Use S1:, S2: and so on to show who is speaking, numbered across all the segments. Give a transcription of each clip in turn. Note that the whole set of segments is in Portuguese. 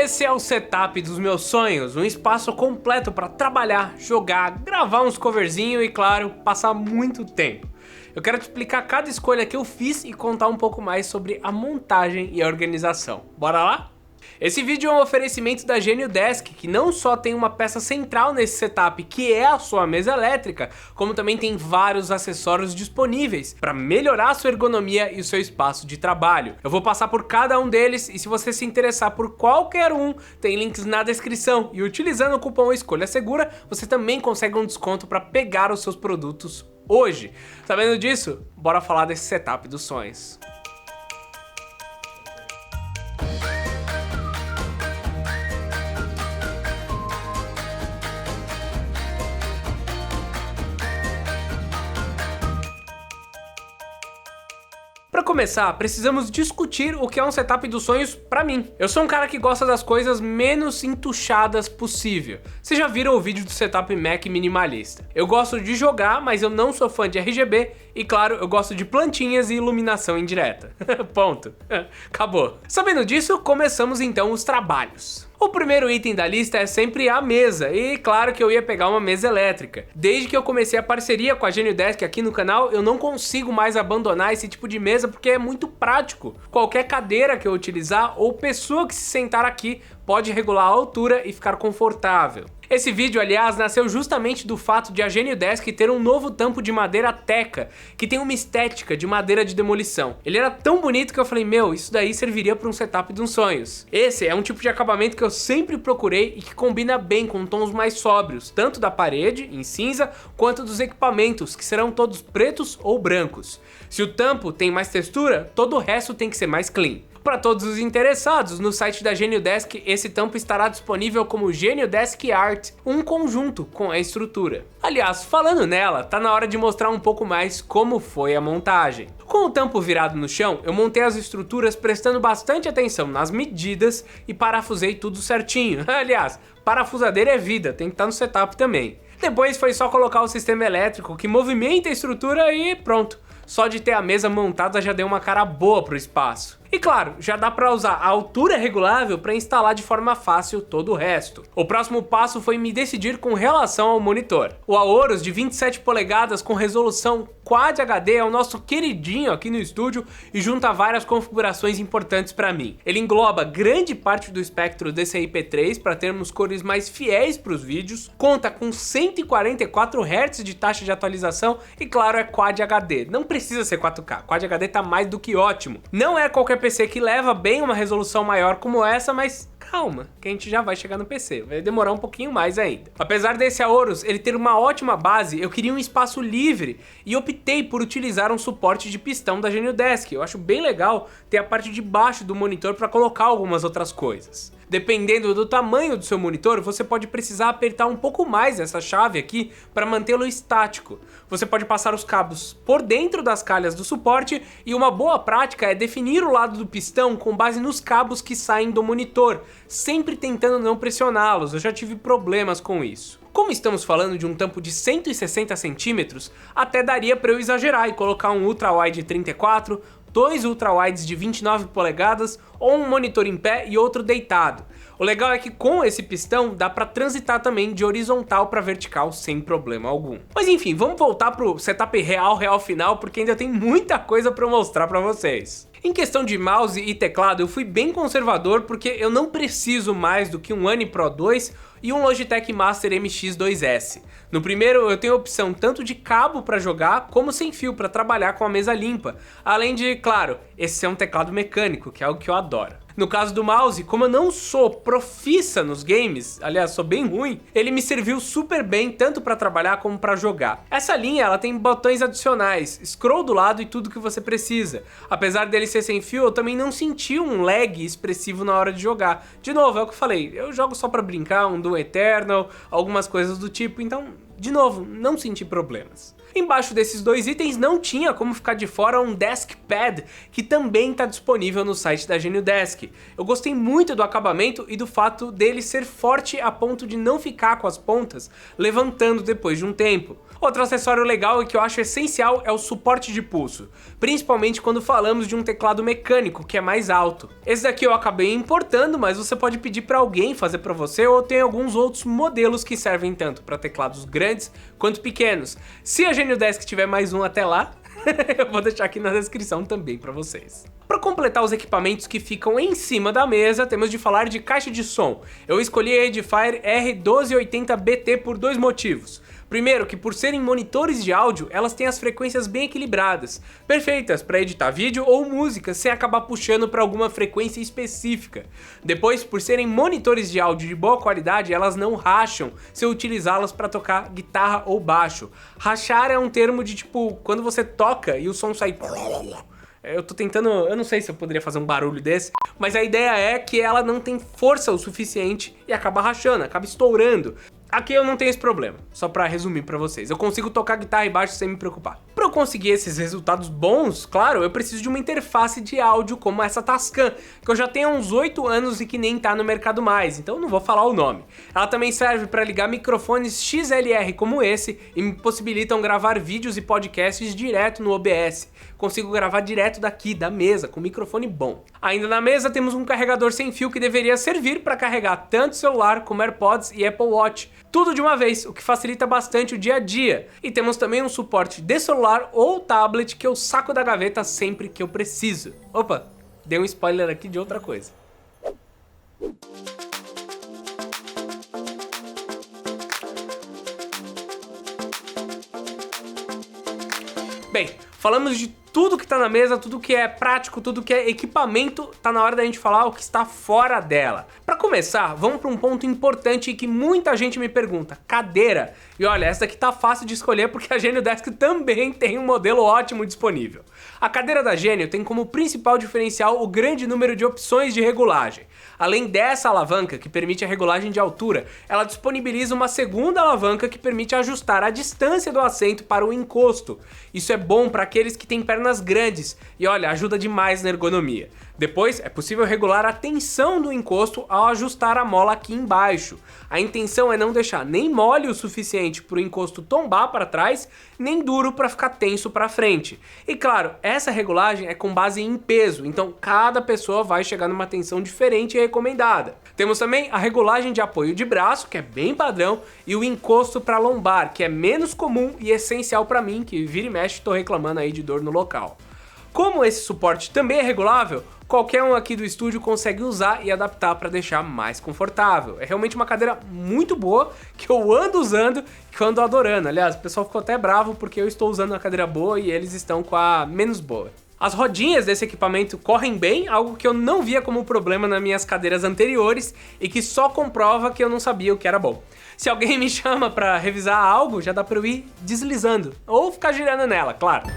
S1: Esse é o setup dos meus sonhos, um espaço completo para trabalhar, jogar, gravar uns coverzinhos e, claro, passar muito tempo. Eu quero te explicar cada escolha que eu fiz e contar um pouco mais sobre a montagem e a organização. Bora lá? Esse vídeo é um oferecimento da Genio Desk, que não só tem uma peça central nesse setup, que é a sua mesa elétrica, como também tem vários acessórios disponíveis para melhorar a sua ergonomia e o seu espaço de trabalho. Eu vou passar por cada um deles e se você se interessar por qualquer um, tem links na descrição e utilizando o cupom Escolha Segura, você também consegue um desconto para pegar os seus produtos hoje. Sabendo disso, bora falar desse setup dos sonhos. Para começar, precisamos discutir o que é um setup dos sonhos pra mim. Eu sou um cara que gosta das coisas menos entuchadas possível. Vocês já viram o vídeo do setup Mac minimalista. Eu gosto de jogar, mas eu não sou fã de RGB e, claro, eu gosto de plantinhas e iluminação indireta. Ponto. Acabou. Sabendo disso, começamos então os trabalhos. O primeiro item da lista é sempre a mesa, e claro que eu ia pegar uma mesa elétrica. Desde que eu comecei a parceria com a Genio Desk aqui no canal, eu não consigo mais abandonar esse tipo de mesa porque é muito prático. Qualquer cadeira que eu utilizar ou pessoa que se sentar aqui pode regular a altura e ficar confortável. Esse vídeo, aliás, nasceu justamente do fato de a Genio Desk ter um novo tampo de madeira teca, que tem uma estética de madeira de demolição. Ele era tão bonito que eu falei, meu, isso daí serviria para um setup dos sonhos. Esse é um tipo de acabamento que eu sempre procurei e que combina bem com tons mais sóbrios, tanto da parede, em cinza, quanto dos equipamentos, que serão todos pretos ou brancos. Se o tampo tem mais textura, todo o resto tem que ser mais clean. Para todos os interessados, no site da Genio Desk, esse tampo estará disponível como Genio Desk Art, um conjunto com a estrutura. Aliás, falando nela, tá na hora de mostrar um pouco mais como foi a montagem. Com o tampo virado no chão, eu montei as estruturas prestando bastante atenção nas medidas e parafusei tudo certinho. Aliás, parafusadeira é vida, tem que estar no setup também. Depois foi só colocar o sistema elétrico que movimenta a estrutura e pronto. Só de ter a mesa montada já deu uma cara boa pro espaço. E claro, já dá para usar a altura regulável para instalar de forma fácil todo o resto. O próximo passo foi me decidir com relação ao monitor. O Aorus de 27 polegadas com resolução Quad HD é o nosso queridinho aqui no estúdio e junta várias configurações importantes para mim. Ele engloba grande parte do espectro DCI-P3 para termos cores mais fiéis para os vídeos, conta com 144 Hz de taxa de atualização e claro, é Quad HD. Não precisa ser 4K, Quad HD tá mais do que ótimo. Não é qualquer PC que leva bem uma resolução maior como essa, mas calma, que a gente já vai chegar no PC, vai demorar um pouquinho mais ainda. Apesar desse Aorus ele ter uma ótima base, eu queria um espaço livre e optei por utilizar um suporte de pistão da Genio Desk. Eu acho bem legal ter a parte de baixo do monitor para colocar algumas outras coisas. Dependendo do tamanho do seu monitor, você pode precisar apertar um pouco mais essa chave aqui para mantê-lo estático. Você pode passar os cabos por dentro das calhas do suporte e uma boa prática é definir o lado do pistão com base nos cabos que saem do monitor, sempre tentando não pressioná-los, eu já tive problemas com isso. Como estamos falando de um tampo de 160 centímetros, até daria para eu exagerar e colocar um ultra-wide 34, 2 ultra-wides de 29 polegadas ou um monitor em pé e outro deitado. O legal é que com esse pistão dá para transitar também de horizontal para vertical sem problema algum. Mas enfim, vamos voltar pro setup real final porque ainda tem muita coisa para mostrar para vocês. Em questão de mouse e teclado eu fui bem conservador porque eu não preciso mais do que um One Pro 2 e um Logitech Master MX2S. No primeiro eu tenho a opção tanto de cabo para jogar como sem fio para trabalhar com a mesa limpa, além de, claro, esse é um teclado mecânico, que é algo que eu adoro. No caso do mouse, como eu não sou profissa nos games, aliás, sou bem ruim, ele me serviu super bem tanto para trabalhar como para jogar. Essa linha ela tem botões adicionais, scroll do lado e tudo que você precisa. Apesar dele ser sem fio, eu também não senti um lag expressivo na hora de jogar. De novo, é o que eu falei, eu jogo só para brincar, um Doom Eternal, algumas coisas do tipo, então, de novo, não senti problemas. Embaixo desses dois itens não tinha como ficar de fora um Desk Pad, que também está disponível no site da Genio Desk. Eu gostei muito do acabamento e do fato dele ser forte a ponto de não ficar com as pontas levantando depois de um tempo. Outro acessório legal e que eu acho essencial é o suporte de pulso, principalmente quando falamos de um teclado mecânico que é mais alto. Esse daqui eu acabei importando, mas você pode pedir para alguém fazer para você, ou tem alguns outros modelos que servem tanto para teclados grandes quanto pequenos. Se a Genio Desk tiver mais um até lá, eu vou deixar aqui na descrição também para vocês. Para completar os equipamentos que ficam em cima da mesa, temos de falar de caixa de som. Eu escolhi a Edifier R1280BT por dois motivos. Primeiro, que por serem monitores de áudio, elas têm as frequências bem equilibradas, perfeitas para editar vídeo ou música sem acabar puxando para alguma frequência específica. Depois, por serem monitores de áudio de boa qualidade, elas não racham se eu utilizá-las para tocar guitarra ou baixo. Rachar é um termo de tipo, quando você toca e o som sai... Eu tô tentando, eu não sei se eu poderia fazer um barulho desse, mas a ideia é que ela não tem força o suficiente e acaba rachando, acaba estourando. Aqui eu não tenho esse problema, só pra resumir pra vocês. Eu consigo tocar guitarra e baixo sem me preocupar. Pra eu conseguir esses resultados bons, claro, eu preciso de uma interface de áudio como essa Tascam, que eu já tenho há uns 8 anos e que nem tá no mercado mais, então não vou falar o nome. Ela também serve pra ligar microfones XLR como esse e me possibilitam gravar vídeos e podcasts direto no OBS. Consigo gravar direto daqui, da mesa, com microfone bom. Ainda na mesa temos um carregador sem fio que deveria servir para carregar tanto celular como AirPods e Apple Watch. Tudo de uma vez, o que facilita bastante o dia a dia. E temos também um suporte de celular ou tablet que eu saco da gaveta sempre que eu preciso. Opa, dei um spoiler aqui de outra coisa. Bem, falamos de tudo que tá na mesa, tudo que é prático, tudo que é equipamento, tá na hora da gente falar o que está fora dela. Pra começar, vamos pra um ponto importante que muita gente me pergunta, cadeira. E olha, essa daqui tá fácil de escolher porque a Genio Desk também tem um modelo ótimo disponível. A cadeira da Genio tem como principal diferencial o grande número de opções de regulagem. Além dessa alavanca, que permite a regulagem de altura, ela disponibiliza uma segunda alavanca que permite ajustar a distância do assento para o encosto. Isso é bom para aqueles que têm pernas grandes e olha, ajuda demais na ergonomia. Depois, é possível regular a tensão do encosto ao ajustar a mola aqui embaixo. A intenção é não deixar nem mole o suficiente para o encosto tombar para trás, nem duro para ficar tenso para frente. E claro, essa regulagem é com base em peso, então cada pessoa vai chegar numa tensão diferente e recomendada. Temos também a regulagem de apoio de braço, que é bem padrão, e o encosto para lombar, que é menos comum e essencial para mim, que vira e mexe estou reclamando aí de dor no local. Como esse suporte também é regulável, qualquer um aqui do estúdio consegue usar e adaptar para deixar mais confortável. É realmente uma cadeira muito boa, que eu ando usando e que eu ando adorando. Aliás, o pessoal ficou até bravo porque eu estou usando uma cadeira boa e eles estão com a menos boa. As rodinhas desse equipamento correm bem, algo que eu não via como problema nas minhas cadeiras anteriores e que só comprova que eu não sabia o que era bom. Se alguém me chama para revisar algo, já dá para eu ir deslizando, ou ficar girando nela, claro.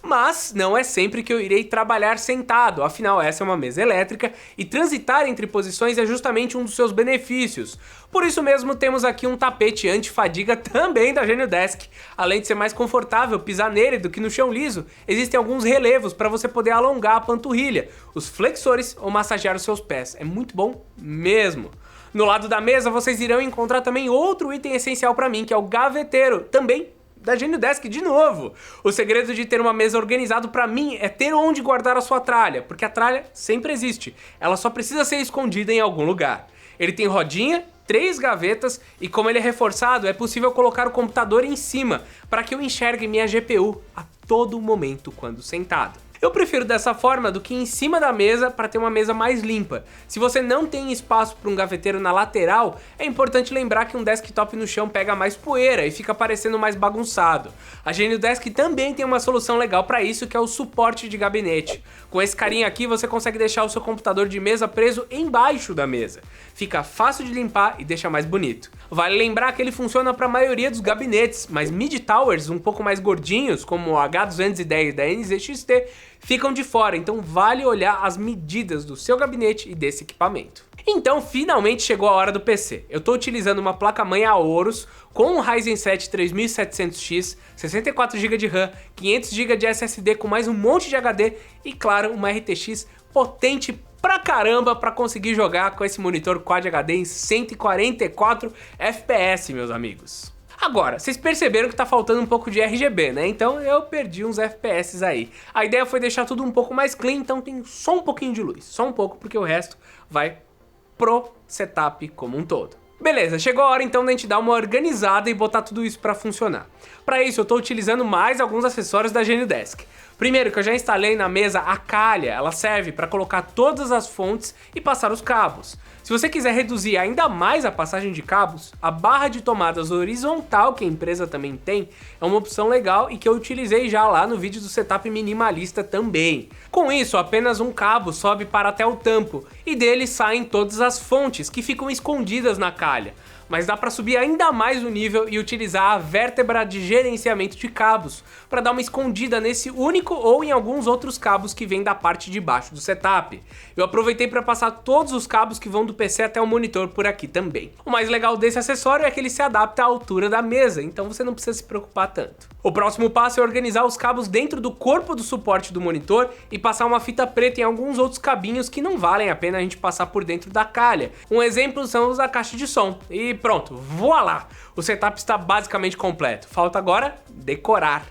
S1: Mas não é sempre que eu irei trabalhar sentado, afinal essa é uma mesa elétrica e transitar entre posições é justamente um dos seus benefícios. Por isso mesmo temos aqui um tapete anti-fadiga também da Genio Desk. Além de ser mais confortável pisar nele do que no chão liso, existem alguns relevos para você poder alongar a panturrilha, os flexores ou massagear os seus pés. É muito bom mesmo. No lado da mesa vocês irão encontrar também outro item essencial para mim, que é o gaveteiro, também da Genio Desk de novo. O segredo de ter uma mesa organizada para mim é ter onde guardar a sua tralha, porque a tralha sempre existe, ela só precisa ser escondida em algum lugar. Ele tem rodinha, 3 gavetas e como ele é reforçado, é possível colocar o computador em cima para que eu enxergue minha GPU a todo momento quando sentado. Eu prefiro dessa forma do que em cima da mesa para ter uma mesa mais limpa. Se você não tem espaço para um gaveteiro na lateral, é importante lembrar que um desktop no chão pega mais poeira e fica parecendo mais bagunçado. A Genio Desk também tem uma solução legal para isso, que é o suporte de gabinete. Com esse carinha aqui você consegue deixar o seu computador de mesa preso embaixo da mesa. Fica fácil de limpar e deixa mais bonito. Vale lembrar que ele funciona para a maioria dos gabinetes, mas mid-towers um pouco mais gordinhos, como o H210 da NZXT, ficam de fora, então vale olhar as medidas do seu gabinete e desse equipamento. Então finalmente chegou a hora do PC. Eu estou utilizando uma placa-mãe Aorus com um Ryzen 7 3700X, 64 GB de RAM, 500 GB de SSD com mais um monte de HD e claro, uma RTX potente pra caramba pra conseguir jogar com esse monitor Quad HD em 144 FPS, meus amigos. Agora, vocês perceberam que tá faltando um pouco de RGB, né? Então eu perdi uns FPS aí. A ideia foi deixar tudo um pouco mais clean, então tem só um pouquinho de luz. Só um pouco, porque o resto vai pro setup como um todo. Beleza, chegou a hora então da gente dar uma organizada e botar tudo isso pra funcionar. Pra isso eu tô utilizando mais alguns acessórios da Genudesk. Primeiro, que eu já instalei na mesa a calha, ela serve para colocar todas as fontes e passar os cabos. Se você quiser reduzir ainda mais a passagem de cabos, a barra de tomadas horizontal que a empresa também tem é uma opção legal e que eu utilizei já lá no vídeo do setup minimalista também. Com isso, apenas um cabo sobe para até o tampo e dele saem todas as fontes que ficam escondidas na calha. Mas dá para subir ainda mais o nível e utilizar a vértebra de gerenciamento de cabos para dar uma escondida nesse único ou em alguns outros cabos que vêm da parte de baixo do setup. Eu aproveitei para passar todos os cabos que vão do PC até o monitor por aqui também. O mais legal desse acessório é que ele se adapta à altura da mesa, então você não precisa se preocupar tanto. O próximo passo é organizar os cabos dentro do corpo do suporte do monitor e passar uma fita preta em alguns outros cabinhos que não valem a pena a gente passar por dentro da calha. Um exemplo são os da caixa de som. E pronto, voilá! O setup está basicamente completo. Falta agora decorar.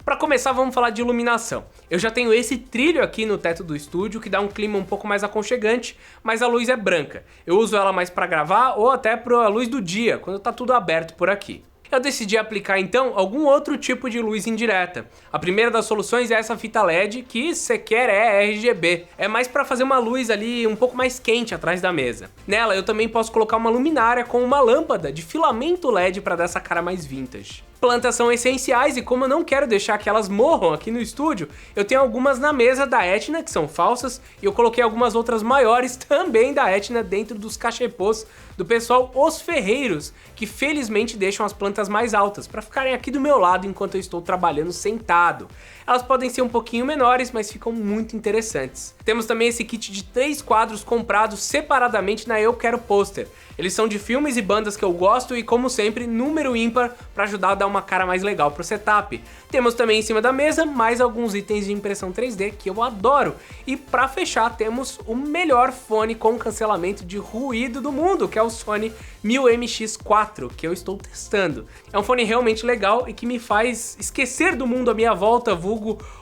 S1: Para começar, vamos falar de iluminação. Eu já tenho esse trilho aqui no teto do estúdio que dá um clima um pouco mais aconchegante, mas a luz é branca. Eu uso ela mais para gravar ou até para a luz do dia, quando tá tudo aberto por aqui. Eu decidi aplicar então algum outro tipo de luz indireta. A primeira das soluções é essa fita LED, que sequer é RGB. É mais para fazer uma luz ali um pouco mais quente atrás da mesa. Nela eu também posso colocar uma luminária com uma lâmpada de filamento LED para dar essa cara mais vintage. Plantas são essenciais e como eu não quero deixar que elas morram aqui no estúdio, eu tenho algumas na mesa da Etna que são falsas e eu coloquei algumas outras maiores também da Etna dentro dos cachepôs do pessoal Os Ferreiros, que felizmente deixam as plantas mais altas para ficarem aqui do meu lado enquanto eu estou trabalhando sentado. Elas podem ser um pouquinho menores, mas ficam muito interessantes. Temos também esse kit de 3 quadros comprados separadamente na Eu Quero Poster. Eles são de filmes e bandas que eu gosto e, como sempre, número ímpar para ajudar a dar uma cara mais legal pro setup. Temos também em cima da mesa mais alguns itens de impressão 3D que eu adoro. E para fechar, temos o melhor fone com cancelamento de ruído do mundo, que é o Sony 1000MX4, que eu estou testando. É um fone realmente legal e que me faz esquecer do mundo à minha volta, vulgo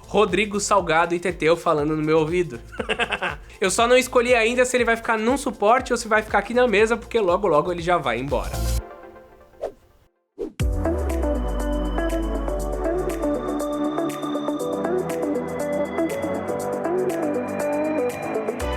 S1: Rodrigo Salgado e Teteu falando no meu ouvido. Eu só não escolhi ainda se ele vai ficar num suporte ou se vai ficar aqui na mesa, porque logo logo ele já vai embora.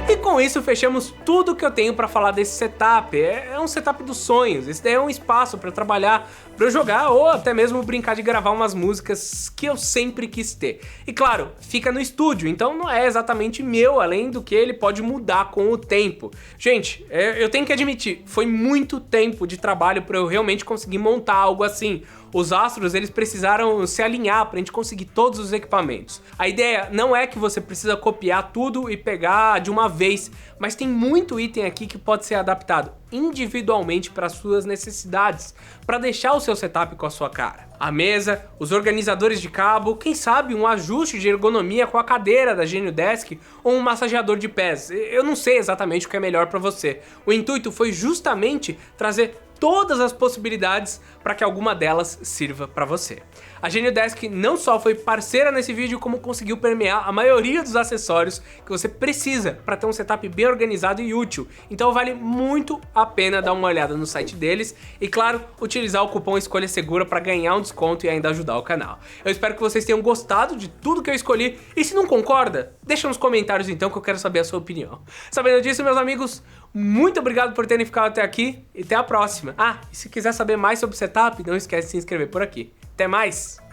S1: E com isso fechamos tudo que eu tenho para falar desse setup. É um setup dos sonhos, esse daí é um espaço para trabalhar, para eu jogar ou até mesmo brincar de gravar umas músicas que eu sempre quis ter. E claro, fica no estúdio, então não é exatamente meu, além do que ele pode mudar com o tempo. Gente, eu tenho que admitir, foi muito tempo de trabalho para eu realmente conseguir montar algo assim. Os astros, eles precisaram se alinhar pra gente conseguir todos os equipamentos. A ideia não é que você precisa copiar tudo e pegar de uma vez, mas tem muito item aqui que pode ser adaptado individualmente para suas necessidades, para deixar o seu setup com a sua cara. A mesa, os organizadores de cabo, quem sabe um ajuste de ergonomia com a cadeira da Genudesk ou um massageador de pés. Eu não sei exatamente o que é melhor para você. O intuito foi justamente trazer todas as possibilidades para que alguma delas sirva para você. A Genudesk não só foi parceira nesse vídeo, como conseguiu permear a maioria dos acessórios que você precisa para ter um setup bem organizado e útil. Então vale muito a pena dar uma olhada no site deles e, claro, utilizar o cupom Escolha Segura para ganhar um desconto e ainda ajudar o canal. Eu espero que vocês tenham gostado de tudo que eu escolhi e se não concorda, deixa nos comentários então que eu quero saber a sua opinião. Sabendo disso, meus amigos, muito obrigado por terem ficado até aqui e até a próxima. Ah, e se quiser saber mais sobre o setup, não esquece de se inscrever por aqui. Até mais!